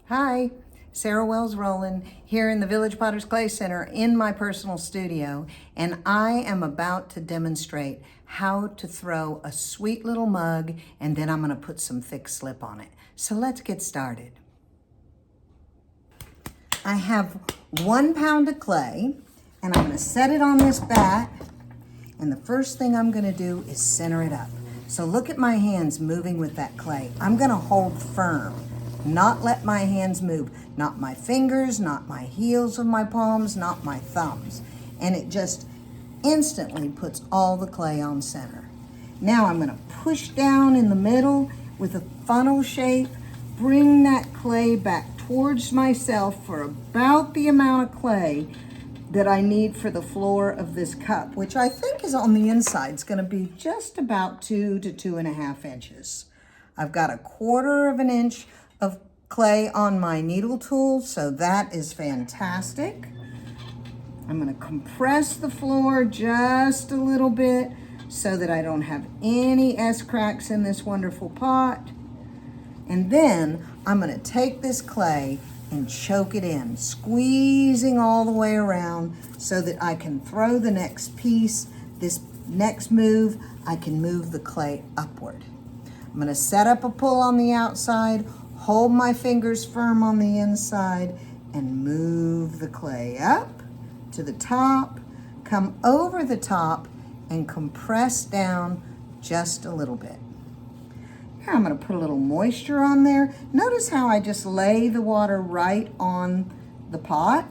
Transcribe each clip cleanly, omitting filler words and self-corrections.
Hi, Sarah Wells Rolland here in the Village Potters Clay Center in my personal studio, and I am about to demonstrate how to throw a sweet little mug, and then I'm going to put some thick slip on it. So let's get started. I have 1 pound of clay, and I'm going to set it on this bat, and the first thing I'm going to do is center it up. So look at my hands moving with that clay. I'm going to hold firm. Not let my hands move, not my fingers, not my heels of my palms, not my thumbs. And it just instantly puts all the clay on center. Now I'm going to push down in the middle with a funnel shape, bring that clay back towards myself for about the amount of clay that I need for the floor of this cup, which I think is on the inside. It's going to be just about 2 to 2.5 inches. I've got 1/4 of an inch of clay on my needle tool, so that is fantastic. I'm going to compress the floor just a little bit so that I don't have any S-cracks in this wonderful pot. And then I'm going to take this clay and choke it in, squeezing all the way around so that I can throw the next piece. This next move, I can move the clay upward. I'm going to set up a pull on the outside, hold my fingers firm on the inside, and move the clay up to the top, come over the top, and compress down just a little bit. Now I'm going to put a little moisture on there. Notice how I just lay the water right on the pot,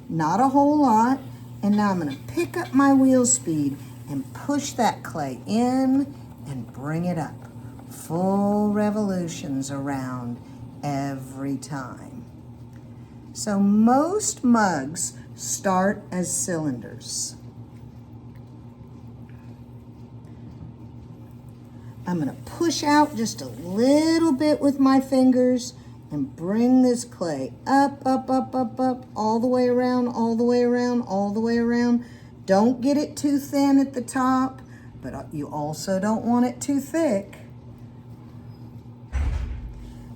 not a whole lot. And now I'm going to pick up my wheel speed and push that clay in and bring it up. Full revolutions around every time. So most mugs start as cylinders. I'm going to push out just a little bit with my fingers and bring this clay up, up, up, up, up, all the way around, all the way around, all the way around. Don't get it too thin at the top, but you also don't want it too thick.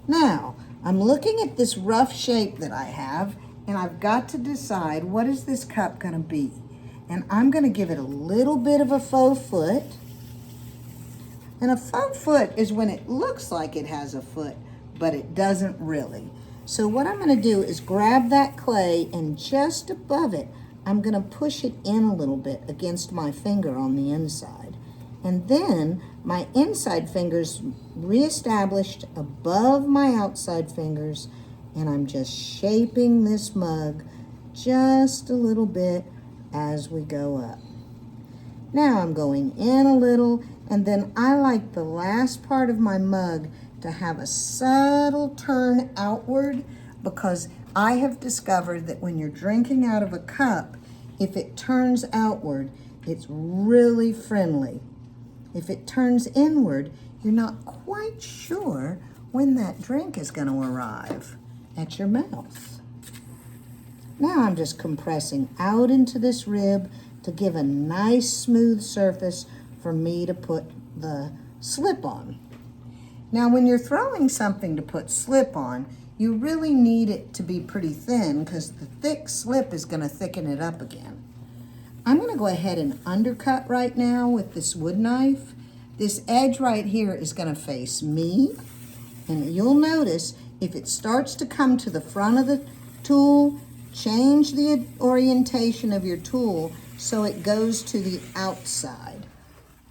Now, I'm looking at this rough shape that I have, and I've got to decide what is this cup going to be. And I'm going to give it a little bit of a faux foot. And a faux foot is when it looks like it has a foot, but it doesn't really. So what I'm going to do is grab that clay, and just above it, I'm going to push it in a little bit against my finger on the inside. And then my inside fingers reestablished above my outside fingers, and I'm just shaping this mug just a little bit as we go up. Now I'm going in a little, and then I like the last part of my mug to have a subtle turn outward, because I have discovered that when you're drinking out of a cup, if it turns outward, it's really friendly. If it turns inward, you're not quite sure when that drink is going to arrive at your mouth. Now I'm just compressing out into this rib to give a nice smooth surface for me to put the slip on. Now when you're throwing something to put slip on, you really need it to be pretty thin, because the thick slip is going to thicken it up again. I'm going to go ahead and undercut right now with this wood knife. This edge right here is going to face me, and you'll notice if it starts to come to the front of the tool, change the orientation of your tool so it goes to the outside.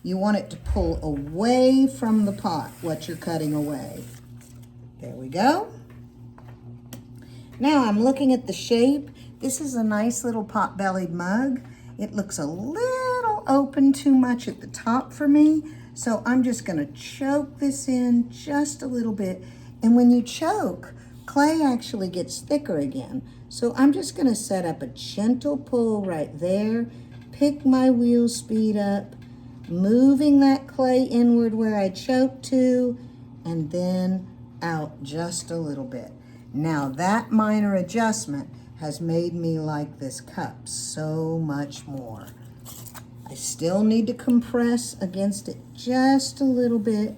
You want it to pull away from the pot, what you're cutting away. There we go. Now I'm looking at the shape. This is a nice little pot-bellied mug. It looks a little open too much at the top for me, so I'm just going to choke this in just a little bit. And when you choke, clay actually gets thicker again. So I'm just going to set up a gentle pull right there, pick my wheel speed up, moving that clay inward where I choked to, and then out just a little bit. Now that minor adjustment has made me like this cup so much more. I still need to compress against it just a little bit.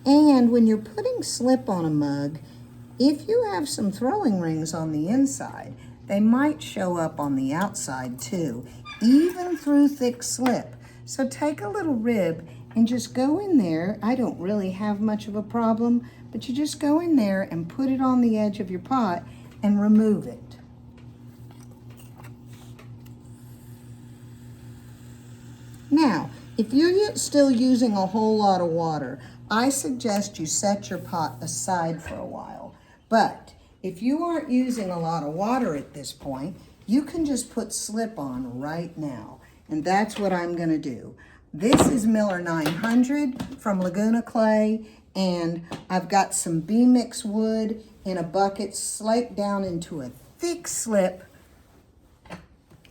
And when you're putting slip on a mug, If you have some throwing rings on the inside, they might show up on the outside too, even through thick slip. So take a little rib and just go in there. I don't really have much of a problem, but you just go in there and put it on the edge of your pot and remove it. Now, if you're still using a whole lot of water, I suggest you set your pot aside for a while. But if you aren't using a lot of water at this point, you can just put slip on right now. And that's what I'm gonna do. This is Miller 900 from Laguna Clay, and I've got some B-mix wood in a bucket slaked down into a thick slip,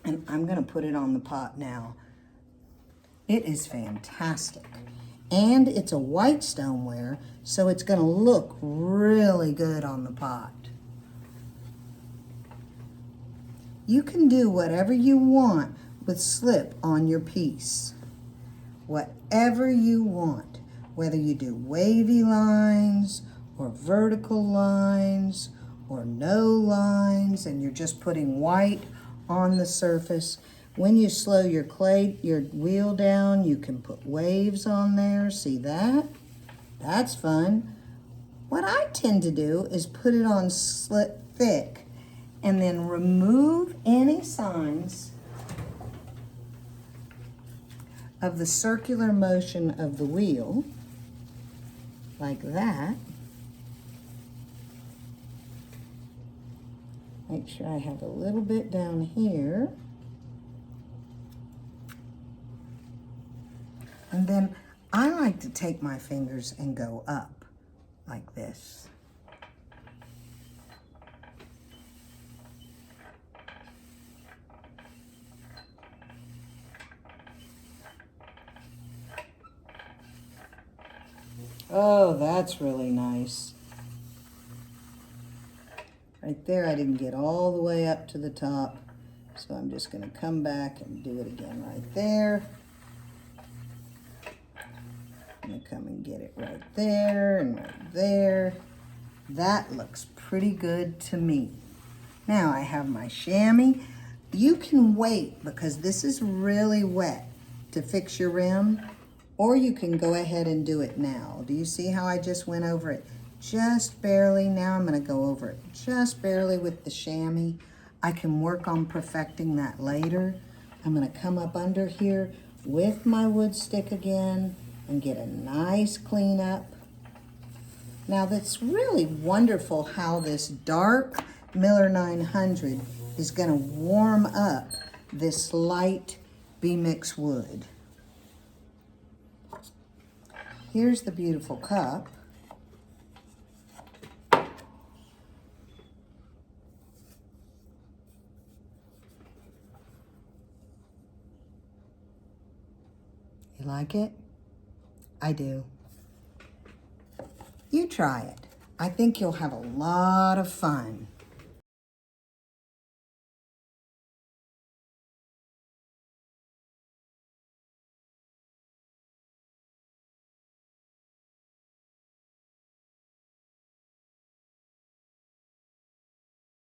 and I'm gonna put it on the pot now. It is fantastic. And it's a white stoneware, so it's gonna look really good on the pot. You can do whatever you want with slip on your piece. Whatever you want, whether you do wavy lines or vertical lines or no lines, and you're just putting white on the surface. When you slow your wheel down, you can put waves on there. See that? That's fun. What I tend to do is put it on slip thick and then remove any signs of the circular motion of the wheel, like that. Make sure I have a little bit down here. And then I like to take my fingers and go up like this. Oh, that's really nice. Right there, I didn't get all the way up to the top, so I'm just going to come back and do it again right there. I'm going to come and get it right there and right there. That looks pretty good to me. Now I have my chamois. You can wait, because this is really wet, to fix your rim, or you can go ahead and do it now. Do you see how I just went over it just barely? Now I'm going to go over it just barely with the chamois. I can work on perfecting that later. I'm going to come up under here with my wood stick again and get a nice cleanup. Now that's really wonderful how this dark Miller 900 is going to warm up this light B-mix wood. Here's the beautiful cup. You like it? I do. You try it. I think you'll have a lot of fun.